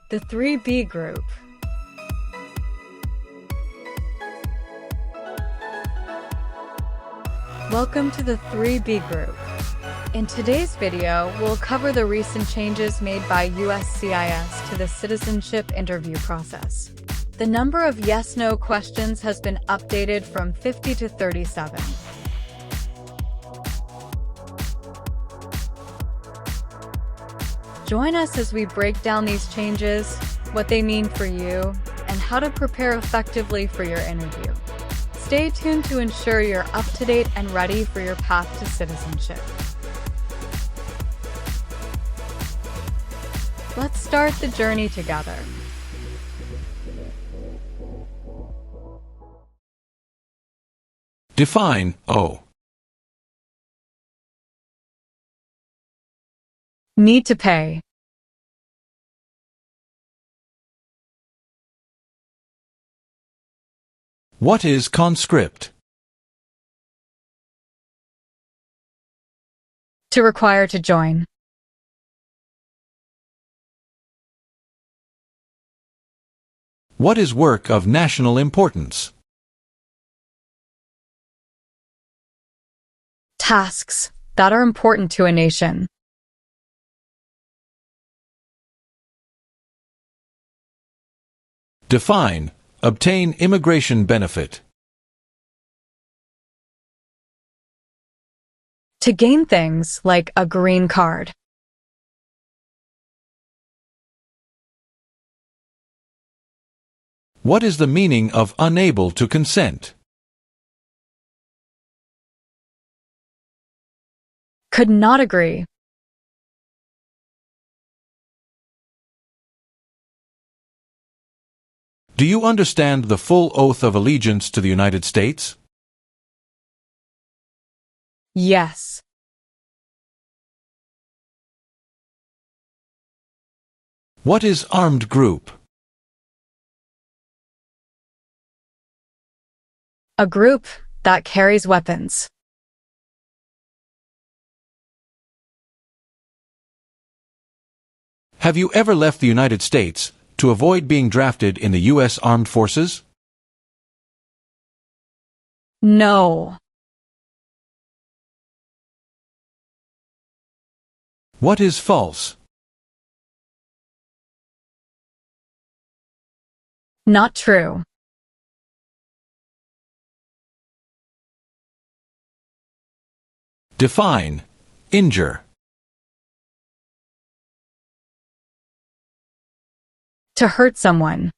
The 3B Group. Welcome to the 3B Group. In today's video, we'll cover the recent changes made by USCIS to the citizenship interview process. The number of yes-no questions has been updated from 50 to 37. Join us as we break down these changes, what they mean for you, and how to prepare effectively for your interview. Stay tuned to ensure you're up to date and ready for your path to citizenship. Let's start the journey together. Define O. Need to pay. What is conscript? To require to join. What is work of national importance? Tasks that are important to a nation. Define obtain immigration benefit. To gain things like a green card. What is the meaning of unable to consent? Could not agree. Do you understand the full oath of allegiance to the United States? Yes. What is armed group? A group that carries weapons. Have you ever left the United States to avoid being drafted in the U.S. Armed Forces? No. What is false? Not true. Define injure. To hurt someone.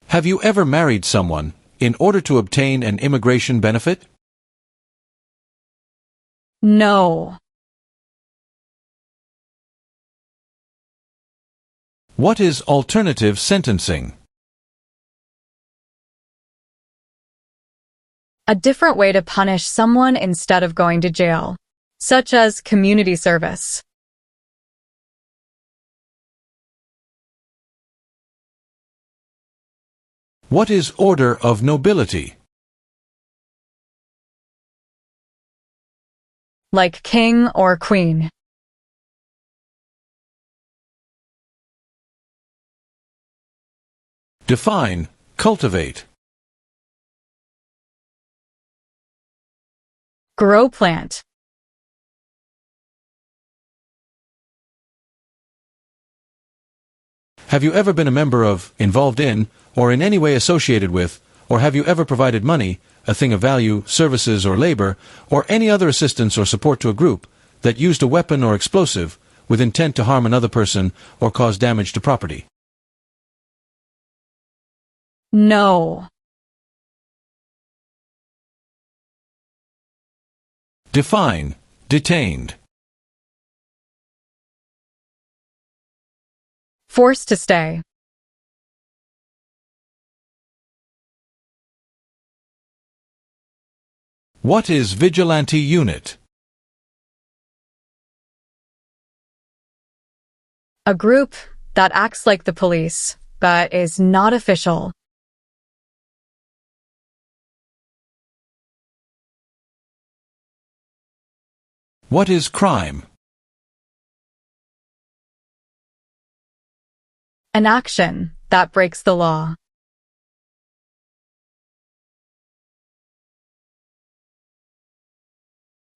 Have you ever married someone in order to obtain an immigration benefit? No. What is alternative sentencing? A different way to punish someone instead of going to jail, such as community service. What is order of nobility? Like king or queen. Define cultivate. Grow plant. Have you ever been a member of, involved in, or in any way associated with, or have you ever provided money, a thing of value, services or labor, or any other assistance or support to a group that used a weapon or explosive with intent to harm another person or cause damage to property? No. Define detained. Forced to stay. What is vigilante unit? A group that acts like the police, but is not official. What is crime? An action that breaks the law.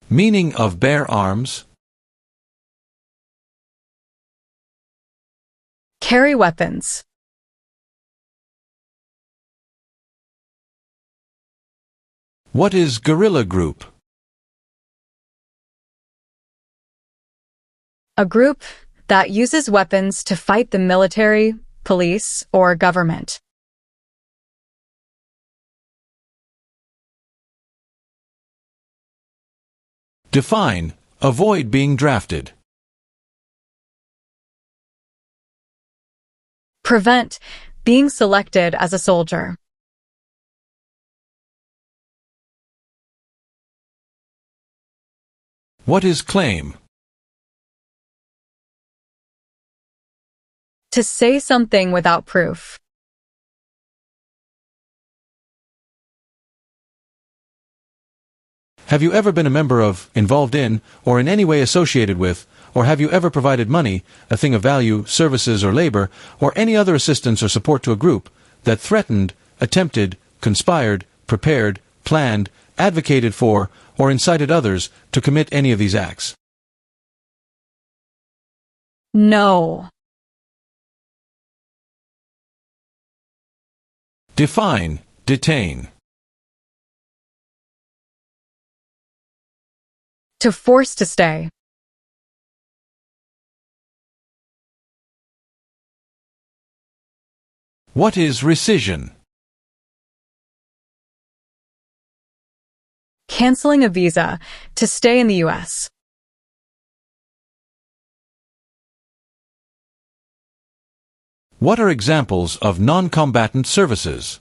Meaning of bear arms? Carry weapons. What is guerrilla group? A group that uses weapons to fight the military, police, or government. Define. Avoid being drafted. Prevent being selected as a soldier. What is claim? To say something without proof. Have you ever been a member of, involved in, or in any way associated with, or have you ever provided money, a thing of value, services or labor, or any other assistance or support to a group that threatened, attempted, conspired, prepared, planned, advocated for, or incited others to commit any of these acts? No. Define. Detain. To force to stay. What is rescission? Canceling a visa to stay in the US. What are examples of non-combatant services?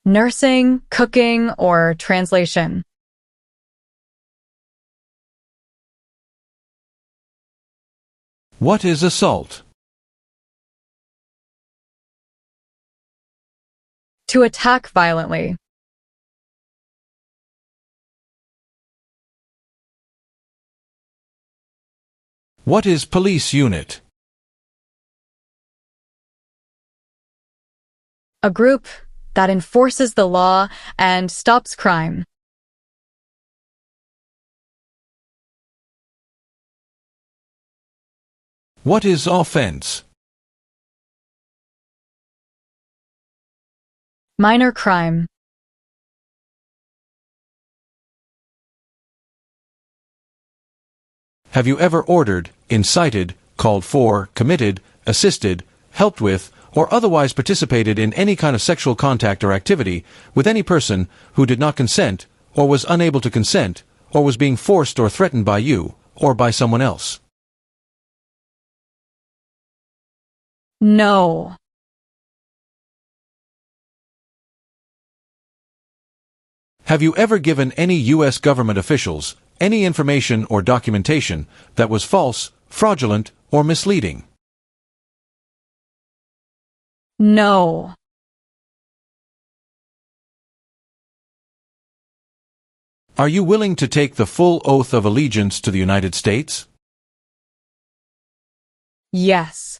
Nursing, cooking, or translation. What is assault? To attack violently. What is police unit? A group that enforces the law and stops crime. What is offense? Minor crime. Have you ever ordered, incited, called for, committed, assisted, helped with, or otherwise participated in any kind of sexual contact or activity with any person who did not consent, or was unable to consent, or was being forced or threatened by you, or by someone else? No. Have you ever given any U.S. government officials any information or documentation that was false, fraudulent, or misleading? No. Are you willing to take the full oath of allegiance to the United States? Yes.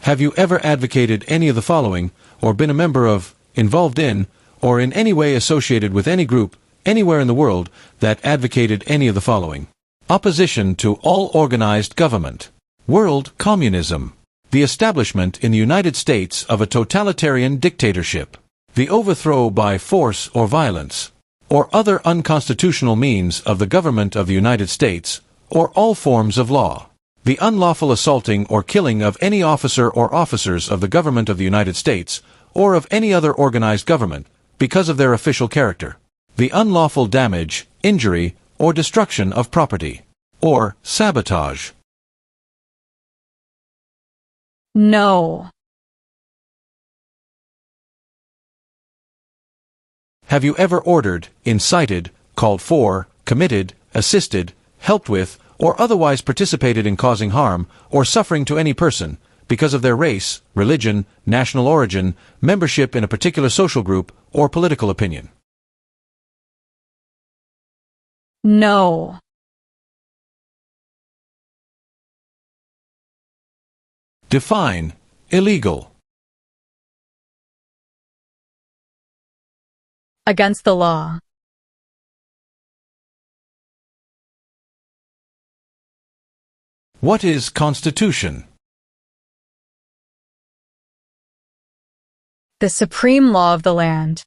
Have you ever advocated any of the following, or been a member of, involved in, or in any way associated with any group, anywhere in the world, that advocated any of the following? Opposition to all organized government. World communism. The establishment in the United States of a totalitarian dictatorship. The overthrow by force or violence, or other unconstitutional means of the government of the United States, or all forms of law. The unlawful assaulting or killing of any officer or officers of the government of the United States, or of any other organized government, because of their official character. The unlawful damage, injury, or destruction of property, or sabotage. No. Have you ever ordered, incited, called for, committed, assisted, helped with, or otherwise participated in causing harm or suffering to any person, because of their race, religion, national origin, membership in a particular social group, or political opinion? No. Define illegal. Against the law. What is Constitution? The supreme law of the land.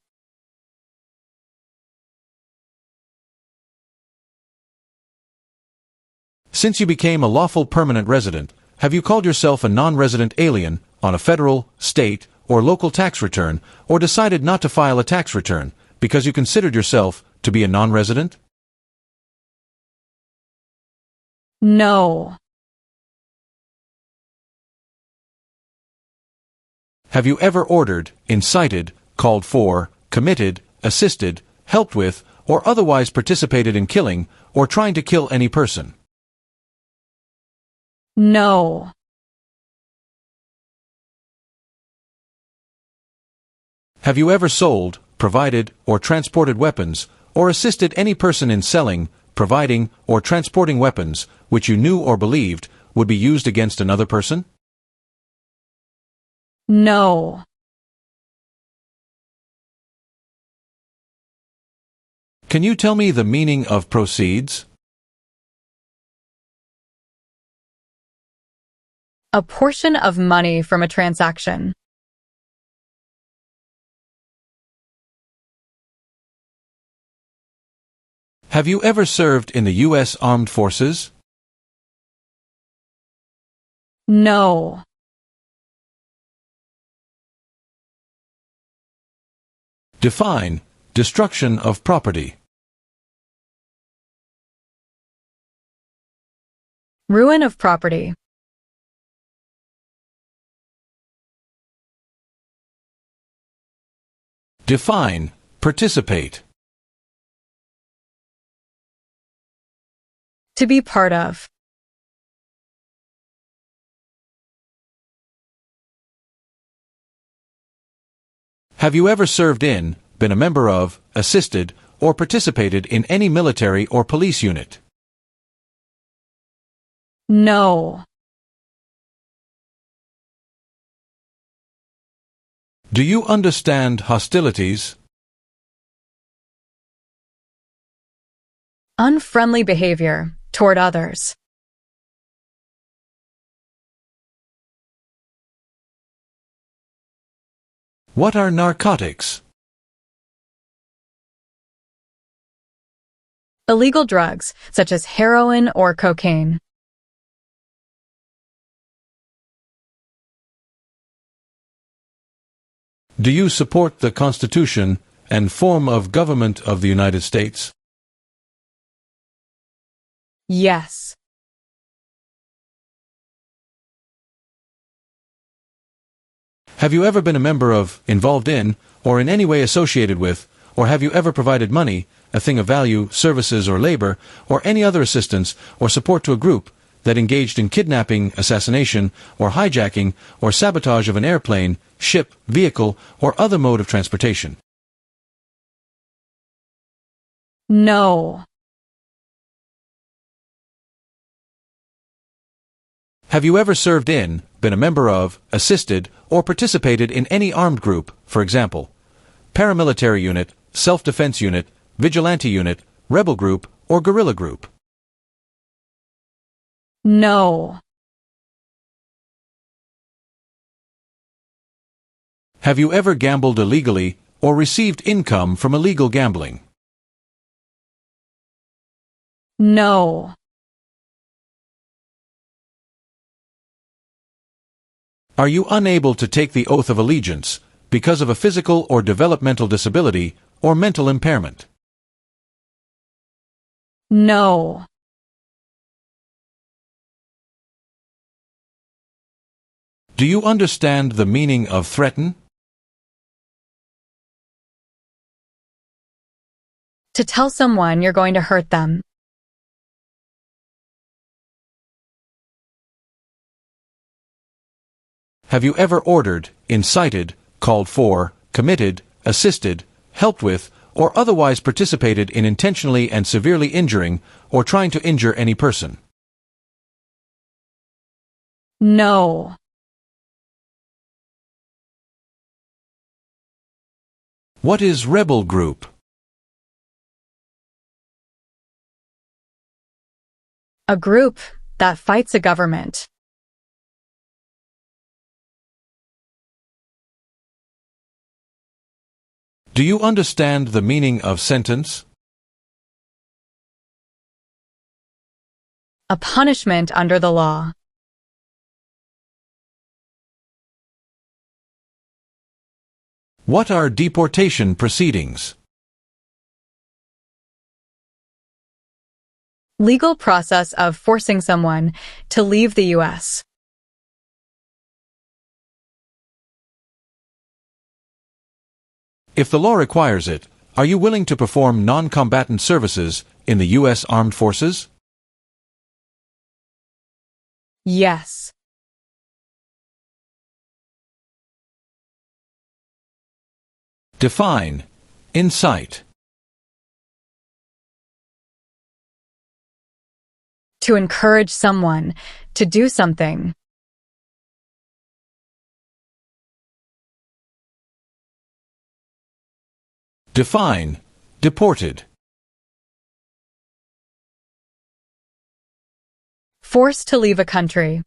Since you became a lawful permanent resident, have you called yourself a non-resident alien on a federal, state, or local tax return, or decided not to file a tax return because you considered yourself to be a non-resident? No. Have you ever ordered, incited, called for, committed, assisted, helped with, or otherwise participated in killing or trying to kill any person? No. Have you ever sold, provided, or transported weapons, or assisted any person in selling, providing, or transporting weapons which you knew or believed would be used against another person? No. Can you tell me the meaning of proceeds? A portion of money from a transaction. Have you ever served in the U.S. Armed Forces? No. Define destruction of property. Ruin of property. Define participate. To be part of. Have you ever served in, been a member of, assisted, or participated in any military or police unit? No. Do you understand hostilities? Unfriendly behavior toward others. What are narcotics? Illegal drugs, such as heroin or cocaine. Do you support the Constitution and form of government of the United States? Yes. Have you ever been a member of, involved in, or in any way associated with, or have you ever provided money, a thing of value, services, or labor, or any other assistance or support to a group that engaged in kidnapping, assassination, or hijacking, or sabotage of an airplane, ship, vehicle, or other mode of transportation? No. Have you ever served in, been a member of, assisted, or participated in any armed group, for example, paramilitary unit, self-defense unit, vigilante unit, rebel group, or guerrilla group? No. Have you ever gambled illegally or received income from illegal gambling? No. Are you unable to take the oath of allegiance because of a physical or developmental disability or mental impairment? No. Do you understand the meaning of threaten? To tell someone you're going to hurt them. Have you ever ordered, incited, called for, committed, assisted, helped with, or otherwise participated in intentionally and severely injuring or trying to injure any person? No. What is rebel group? A group that fights a government. Do you understand the meaning of sentence? A punishment under the law. What are deportation proceedings? Legal process of forcing someone to leave the U.S. If the law requires it, are you willing to perform non-combatant services in the U.S. Armed Forces? Yes. Define. Incite. To encourage someone to do something. Define. Deported. Forced to leave a country.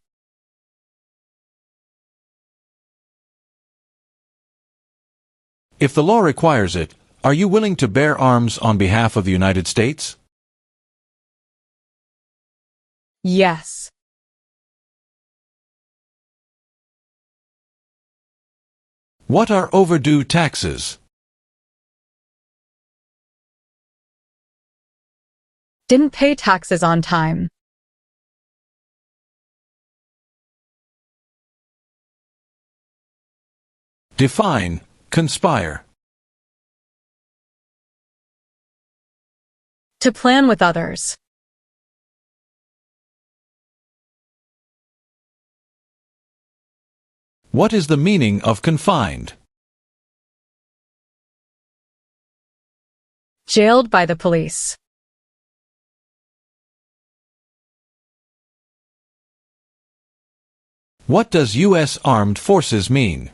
If the law requires it, are you willing to bear arms on behalf of the United States? Yes. What are overdue taxes? Didn't pay taxes on time. Define. Conspire. To plan with others. What is the meaning of confined? Jailed by the police. What does U.S. Armed Forces mean?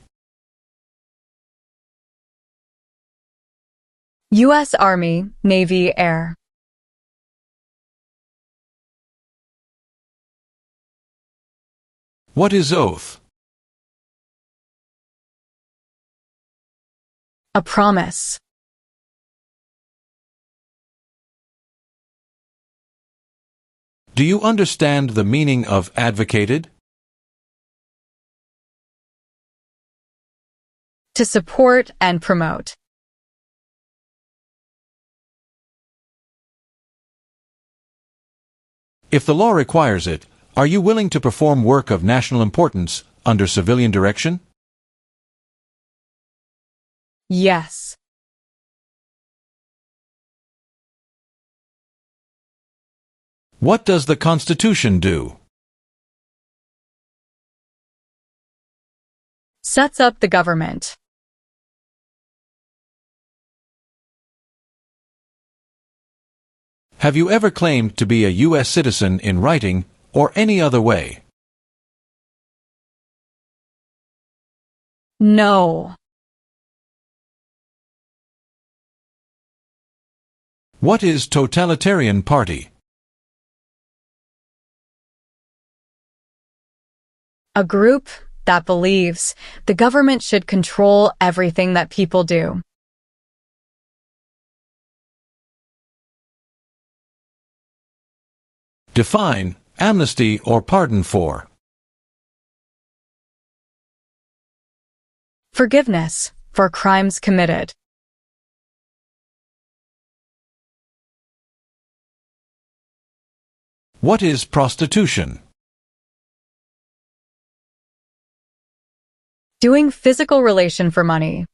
U.S. Army, Navy, Air. What is oath? A promise. Do you understand the meaning of advocated? To support and promote. If the law requires it, are you willing to perform work of national importance under civilian direction? Yes. What does the Constitution do? Sets up the government. Have you ever claimed to be a U.S. citizen in writing or any other way? No. What is totalitarian party? A group that believes the government should control everything that people do. Define, amnesty or pardon for. Forgiveness for crimes committed. What is prostitution? Doing physical relation for money.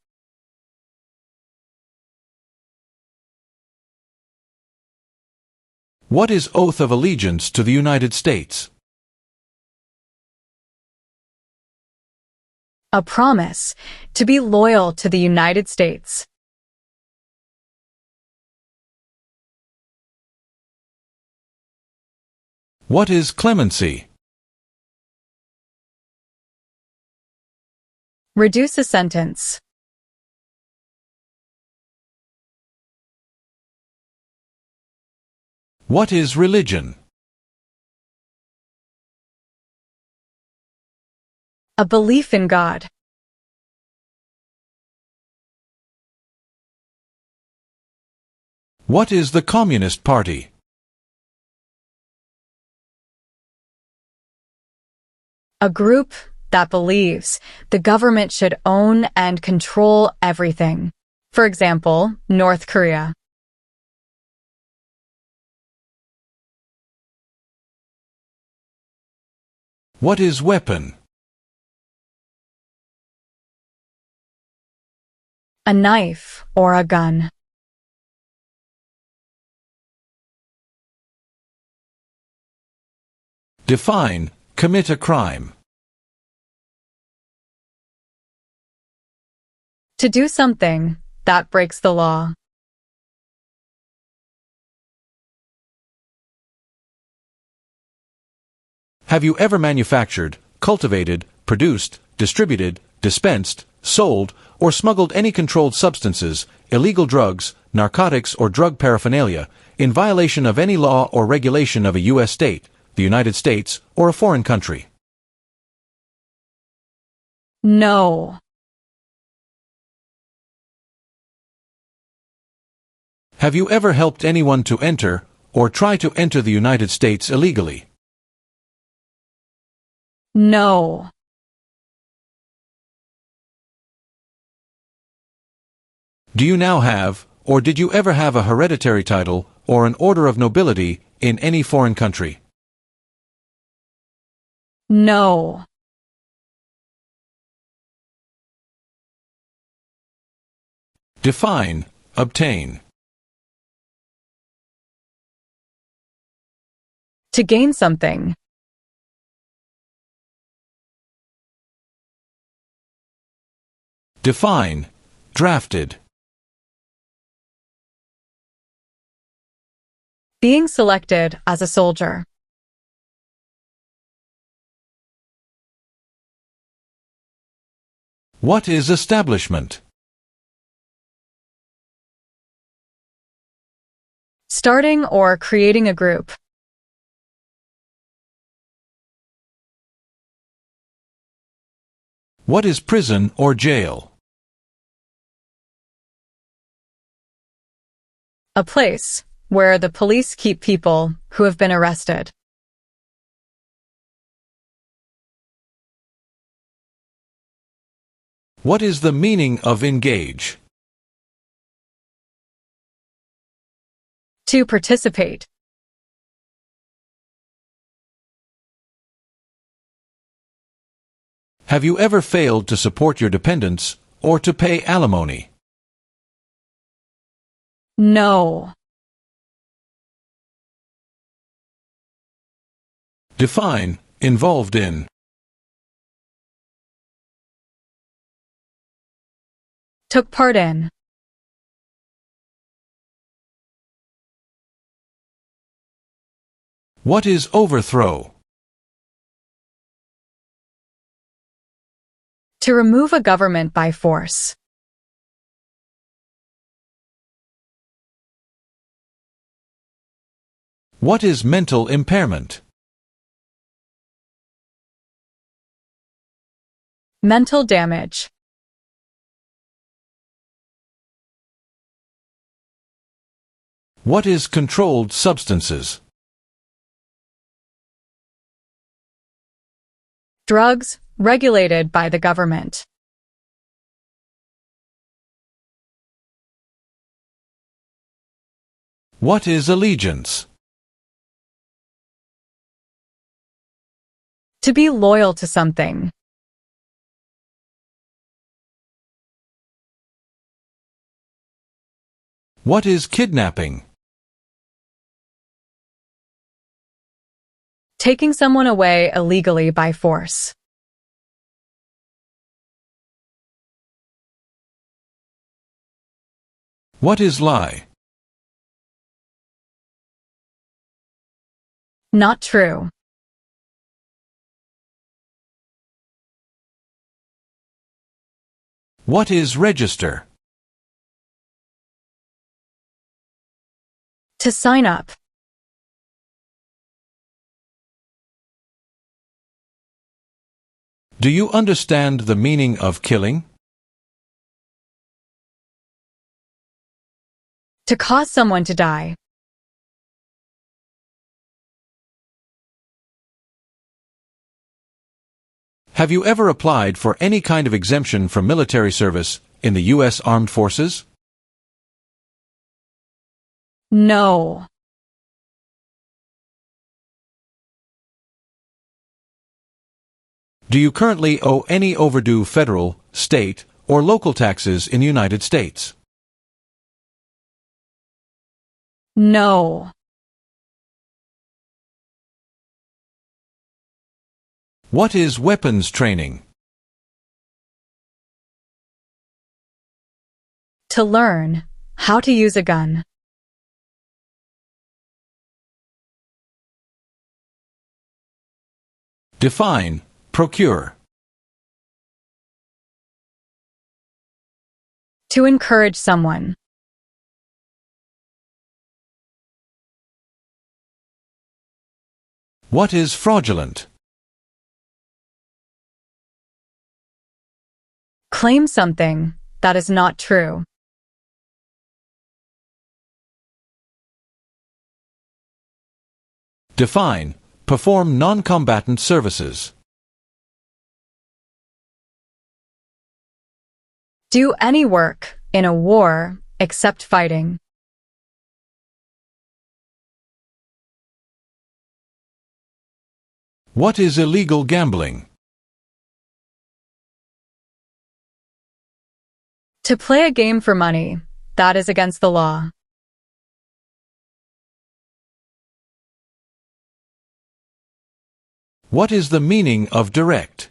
What is oath of allegiance to the United States? a promise to be loyal to the United States. What is clemency? Reduce a sentence. What is religion? A belief in God. What is the Communist Party? A group that believes the government should own and control everything. For example, North Korea. What is weapon? A knife or a gun. Define, commit a crime. To do something that breaks the law. Have you ever manufactured, cultivated, produced, distributed, dispensed, sold, or smuggled any controlled substances, illegal drugs, narcotics, or drug paraphernalia in violation of any law or regulation of a U.S. state, the United States, or a foreign country? No. Have you ever helped anyone to enter, or try to enter the United States illegally? No. Do you now have, or did you ever have a hereditary title, or an order of nobility, in any foreign country? No. Define, obtain. To gain something. Define, drafted. Being selected as a soldier. What is establishment? Starting or creating a group. What is prison or jail? A place where the police keep people who have been arrested. What is the meaning of engage? To participate. Have you ever failed to support your dependents, or to pay alimony? No. Define, involved in. Took part in. What is overthrow? To remove a government by force. What is mental impairment? Mental damage. What is controlled substances? Drugs regulated by the government. What is allegiance? To be loyal to something. What is kidnapping? Taking someone away illegally by force. What is lie? Not true. What is register? To sign up. Do you understand the meaning of killing? To cause someone to die. Have you ever applied for any kind of exemption from military service in the U.S. Armed Forces? No. Do you currently owe any overdue federal, state, or local taxes in the United States? No. What is weapons training? To learn how to use a gun. Define, procure. To encourage someone. What is fraudulent? Claim something that is not true. Define, perform non-combatant services. Do any work in a war except fighting. What is illegal gambling? To play a game for money that is against the law. What is the meaning of direct?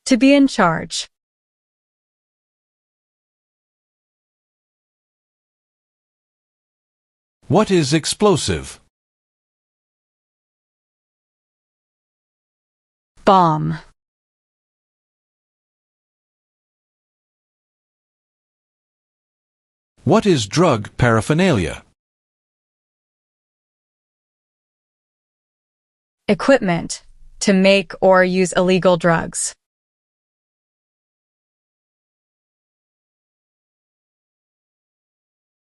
To be in charge. What is explosive? Bomb. What is drug paraphernalia? Equipment to make or use illegal drugs.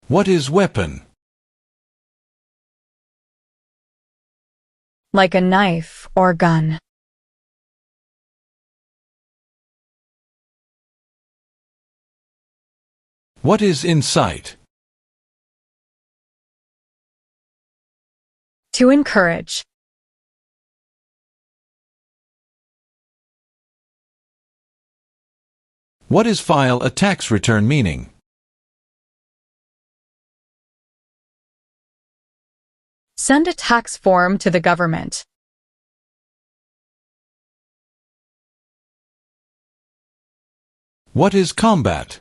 What is weapon? Like a knife or gun. What is incite? To encourage. What is file a tax return meaning? Send a tax form to the government. What is combat?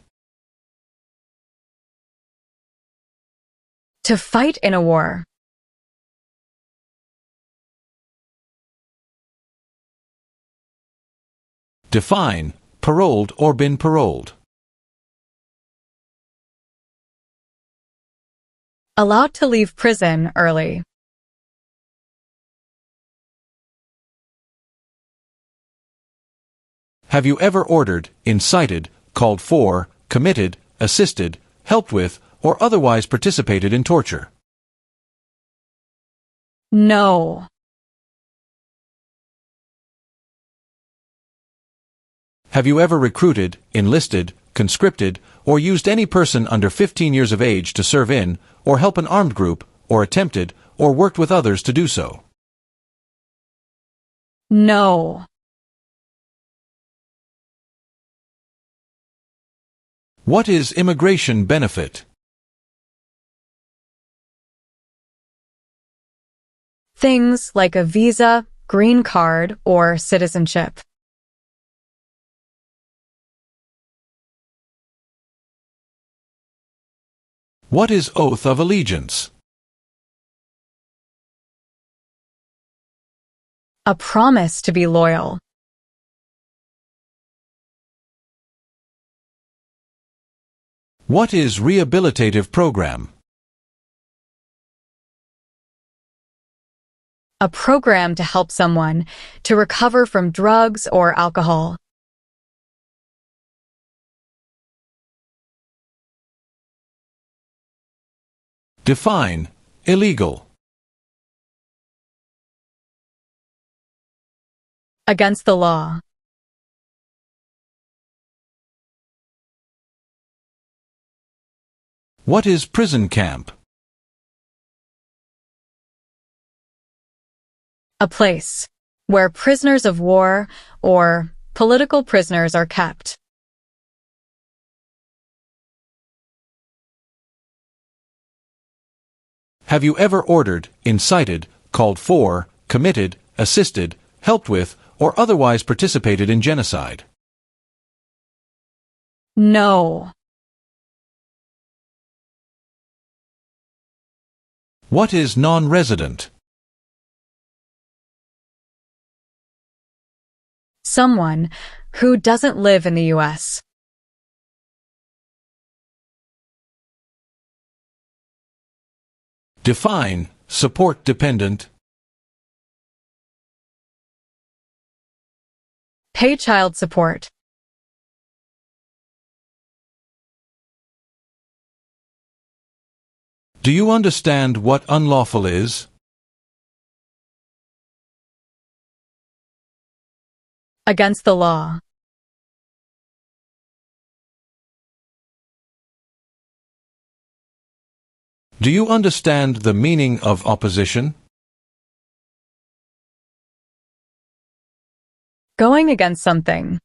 To fight in a war. Define, paroled or been paroled. Allowed to leave prison early. Have you ever ordered, incited, called for, committed, assisted, helped with, or otherwise participated in torture? No. Have you ever recruited, enlisted, conscripted, or used any person under 15 years of age to serve in, or help an armed group, or attempted, or worked with others to do so? No. What is immigration benefit? Things like a visa, green card, or citizenship. What is oath of allegiance? A promise to be loyal. What is rehabilitative program? A program to help someone to recover from drugs or alcohol. Define illegal. Against the law. What is prison camp? A place where prisoners of war or political prisoners are kept. Have you ever ordered, incited, called for, committed, assisted, helped with, or otherwise participated in genocide? No. What is non-resident? Someone who doesn't live in the US. Define support dependent. Pay child support. Do you understand what unlawful is? Against the law. Do you understand the meaning of opposition? Going against something.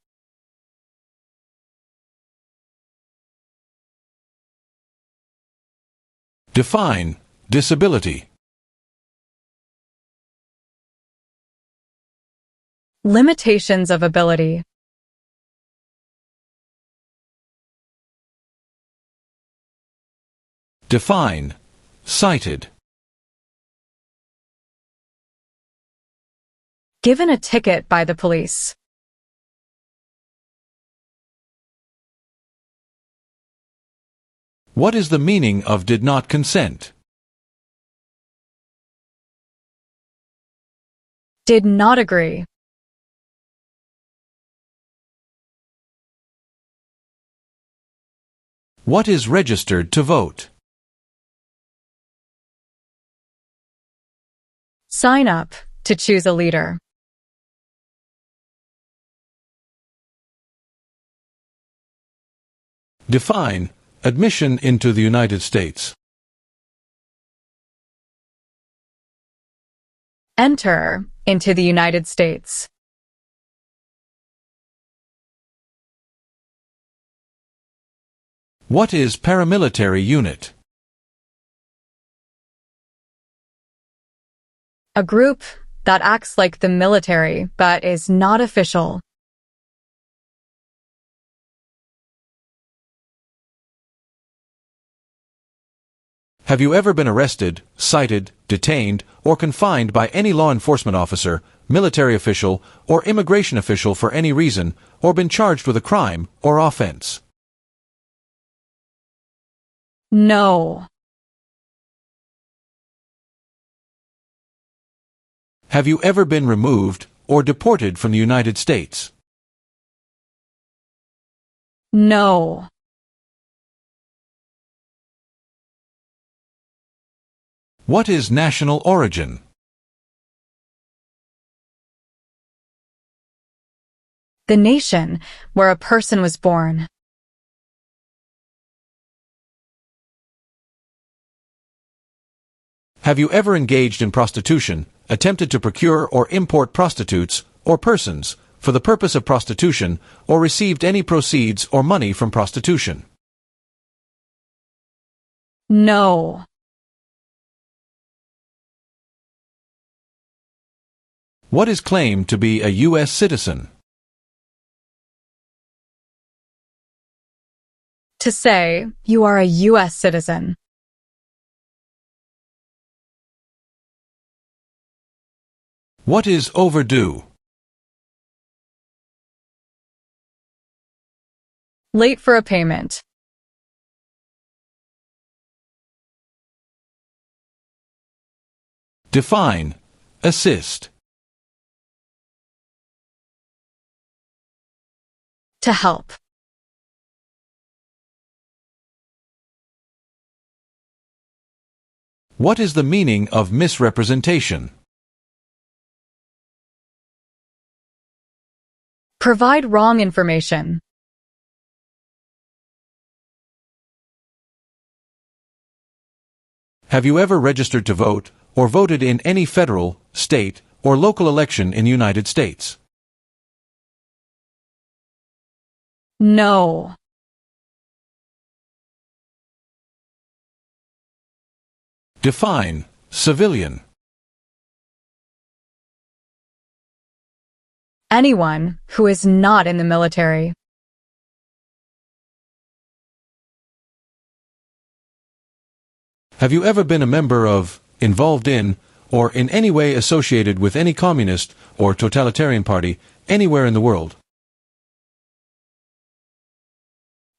Define disability. Limitations of ability. Define cited. Given a ticket by the police. What is the meaning of did not consent? Did not agree. What is registered to vote? Sign up to choose a leader. Define admission into the United States. Enter into the United States. What is paramilitary unit? A group that acts like the military but is not official. Have you ever been arrested, cited, detained, or confined by any law enforcement officer, military official, or immigration official for any reason, or been charged with a crime or offense? No. Have you ever been removed or deported from the United States? No. What is national origin? The nation where a person was born. Have you ever engaged in prostitution, attempted to procure or import prostitutes or persons for the purpose of prostitution, or received any proceeds or money from prostitution? No. What is claimed to be a US citizen? To say you are a US citizen. What is overdue? Late for a payment. Define. Assist. To help. What is the meaning of misrepresentation? Provide wrong information. Have you ever registered to vote or voted in any federal, state, or local election in the United States? No. Define. Civilian. Anyone who is not in the military. Have you ever been a member of, involved in, or in any way associated with any communist or totalitarian party anywhere in the world?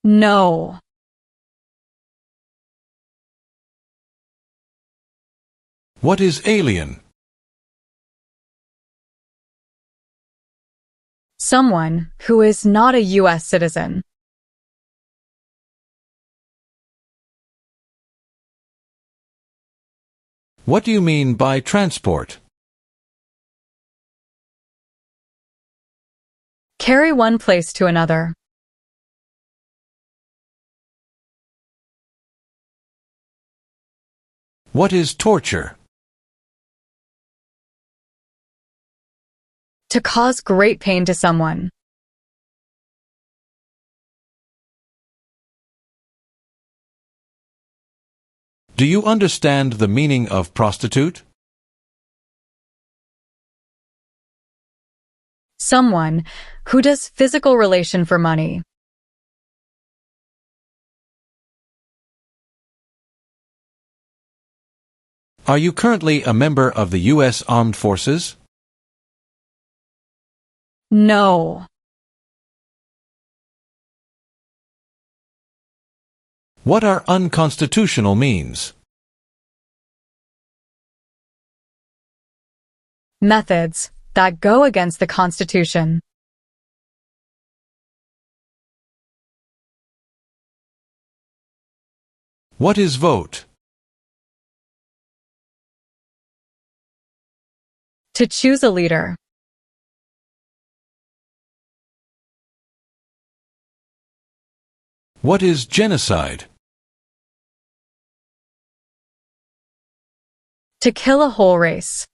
No. What is alien? Someone who is not a US citizen. What do you mean by transport? Carry one place to another. What is torture? To cause great pain to someone. Do you understand the meaning of prostitute? Someone who does physical relation for money. Are you currently a member of the U.S. Armed Forces? No. What are unconstitutional means? Methods that go against the Constitution. What is vote? To choose a leader. What is genocide? To kill a whole race.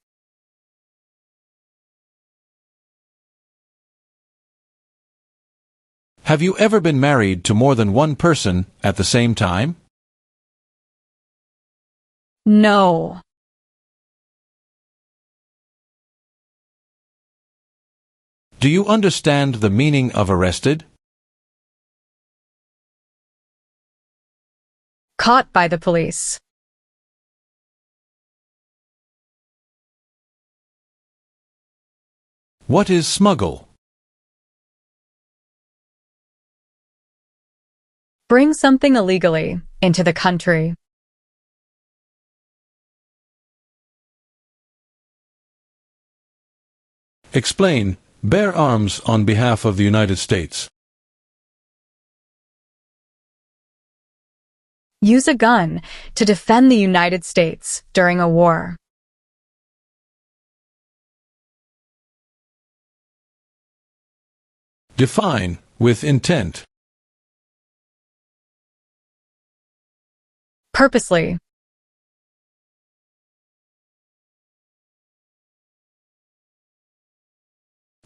Have you ever been married to more than one person at the same time? No. Do you understand the meaning of arrested? Caught by the police. What is smuggle? Bring something illegally into the country. Explain. Bear arms on behalf of the United States. Use a gun to defend the United States during a war. Define. With intent. Purposely.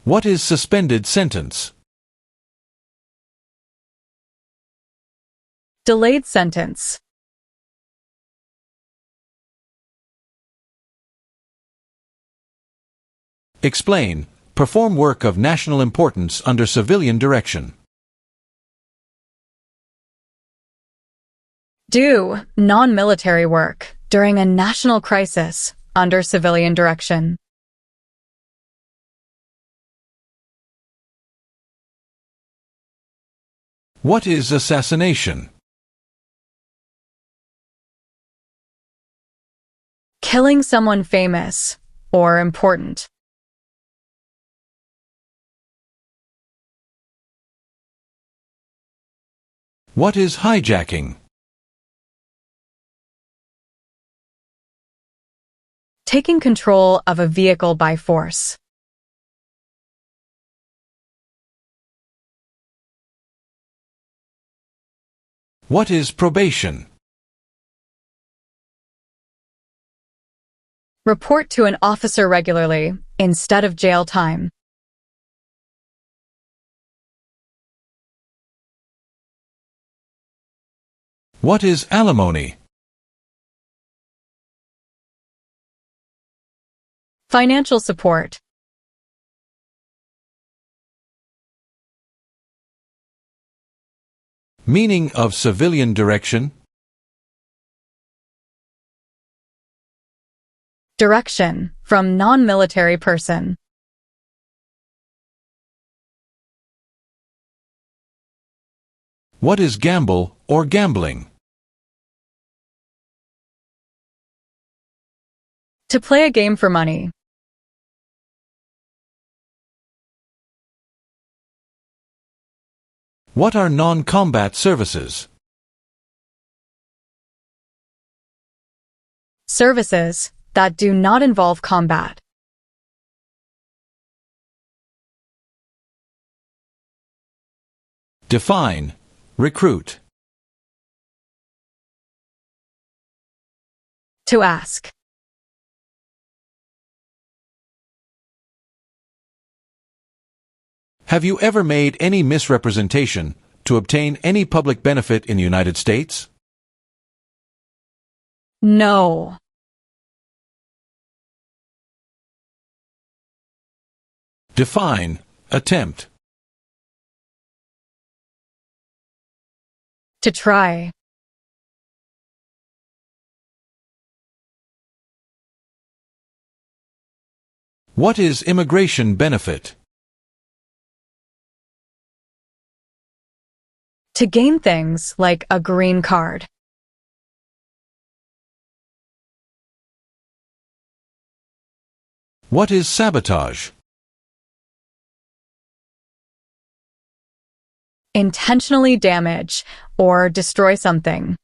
What is suspended sentence? Delayed sentence. Explain. Perform work of national importance under civilian direction. Do non-military work during a national crisis under civilian direction. What is assassination? Killing someone famous or important. What is hijacking? Taking control of a vehicle by force. What is probation? Report to an officer regularly, instead of jail time. What is alimony? Financial support. Meaning of civilian direction? Direction, from non-military person. What is gamble or gambling? To play a game for money. What are non-combat services? Services that do not involve combat. Define. Recruit. To ask. Have you ever made any misrepresentation to obtain any public benefit in the United States? No. Define. Attempt. To try. What is immigration benefit? To gain things like a green card. What is sabotage? Intentionally damage or destroy something.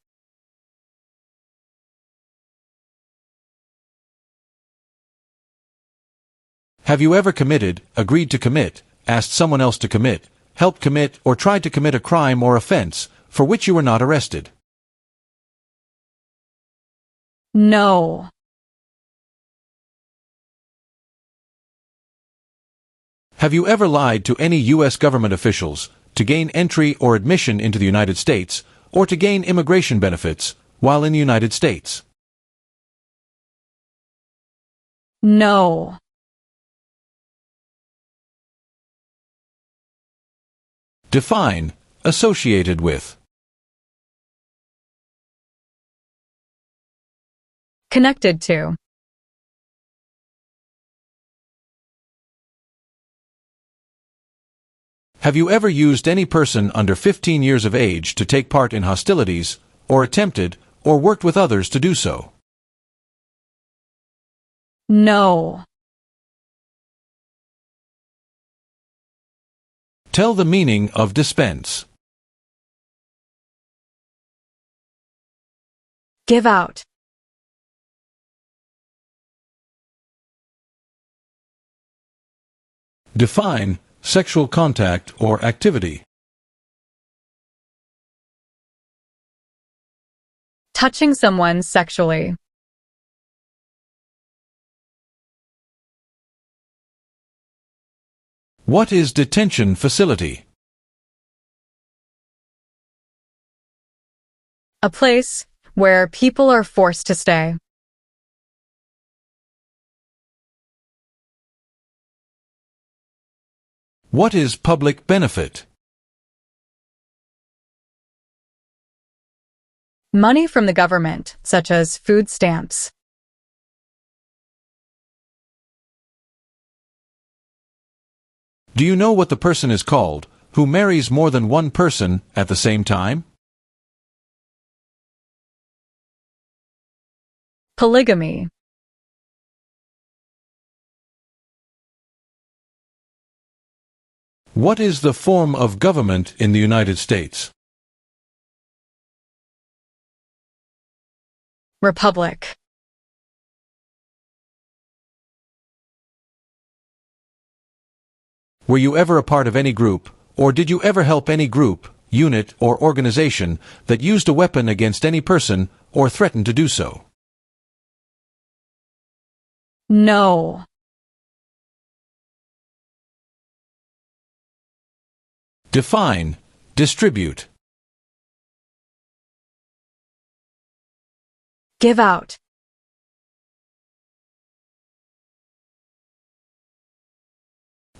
Have you ever committed, agreed to commit, asked someone else to commit, helped commit, or tried to commit a crime or offense for which you were not arrested? No. Have you ever lied to any U.S. government officials to gain entry or admission into the United States, or to gain immigration benefits while in the United States? No. Define. Associated with. Connected to. Have you ever used any person under 15 years of age to take part in hostilities, or attempted, or worked with others to do so? No. Tell the meaning of dispense. Give out. Define. Sexual contact or activity. Touching someone sexually. What is detention facility? A place where people are forced to stay. What is public benefit? Money from the government, such as food stamps. Do you know what the person is called who marries more than one person at the same time? Polygamy. What is the form of government in the United States? Republic. Were you ever a part of any group, or did you ever help any group, unit, or organization that used a weapon against any person or threatened to do so? No. Define, distribute. Give out.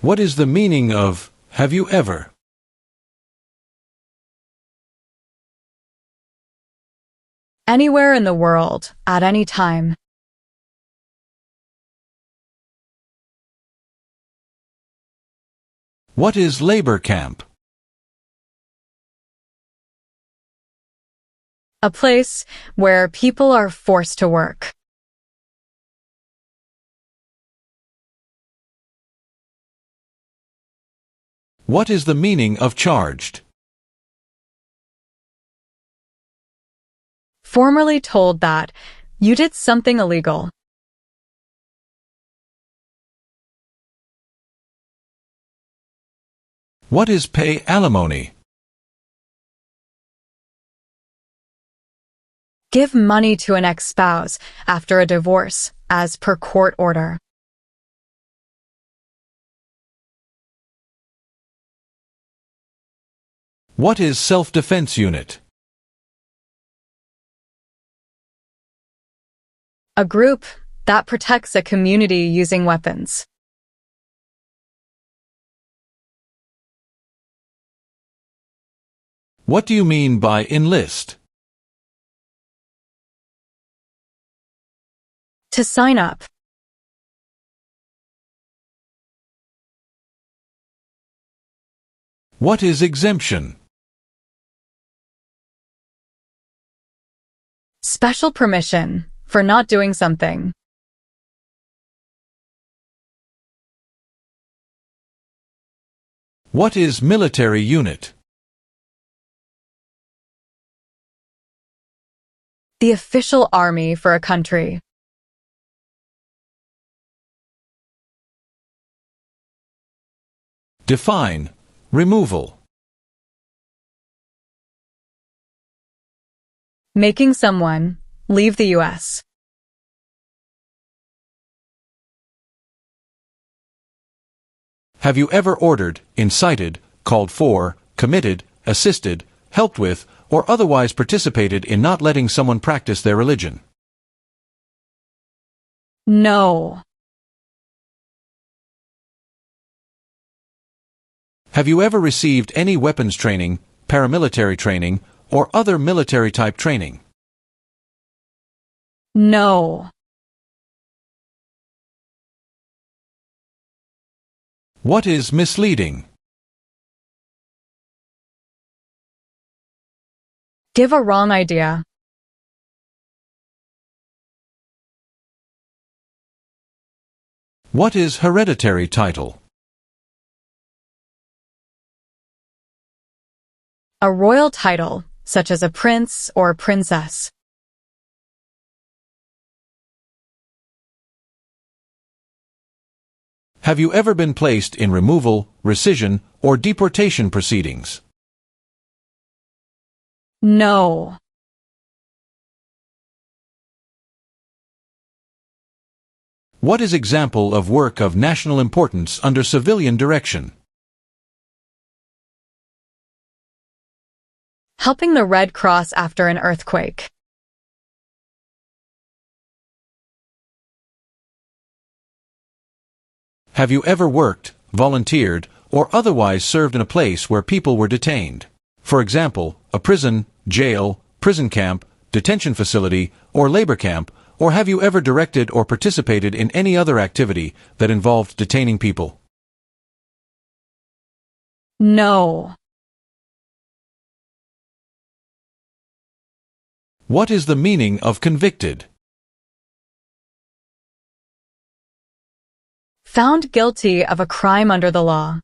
What is the meaning of have you ever? Anywhere in the world, at any time. What is labor camp? A place where people are forced to work. What is the meaning of charged? Formerly told that you did something illegal. What is pay alimony? Give money to an ex-spouse after a divorce, as per court order. What is self-defense unit? A group that protects a community using weapons. What do you mean by enlist? To sign up. What is exemption? Special permission for not doing something. What is military unit? The official army for a country. Define, removal. Making someone leave the U.S. Have you ever ordered, incited, called for, committed, assisted, helped with, or otherwise participated in not letting someone practice their religion? No. Have you ever received any weapons training, paramilitary training, or other military-type training? No. What is misleading? Give a wrong idea. What is hereditary title? A royal title, such as a prince or princess. Have you ever been placed in removal, rescission, or deportation proceedings? No. What is example of work of national importance under civilian direction? Helping the Red Cross after an earthquake. Have you ever worked, volunteered, or otherwise served in a place where people were detained? For example, a prison, jail, prison camp, detention facility, or labor camp, or have you ever directed or participated in any other activity that involved detaining people? No. What is the meaning of convicted? Found guilty of a crime under the law.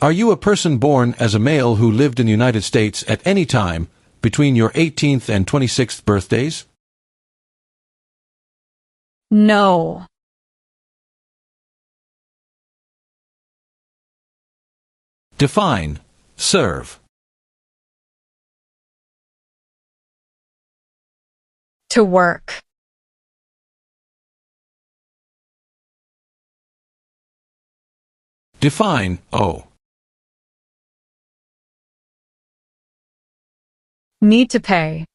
Are you a person born as a male who lived in the United States at any time between your 18th and 26th birthdays? No. Define serve. To work. Define owe. Need to pay.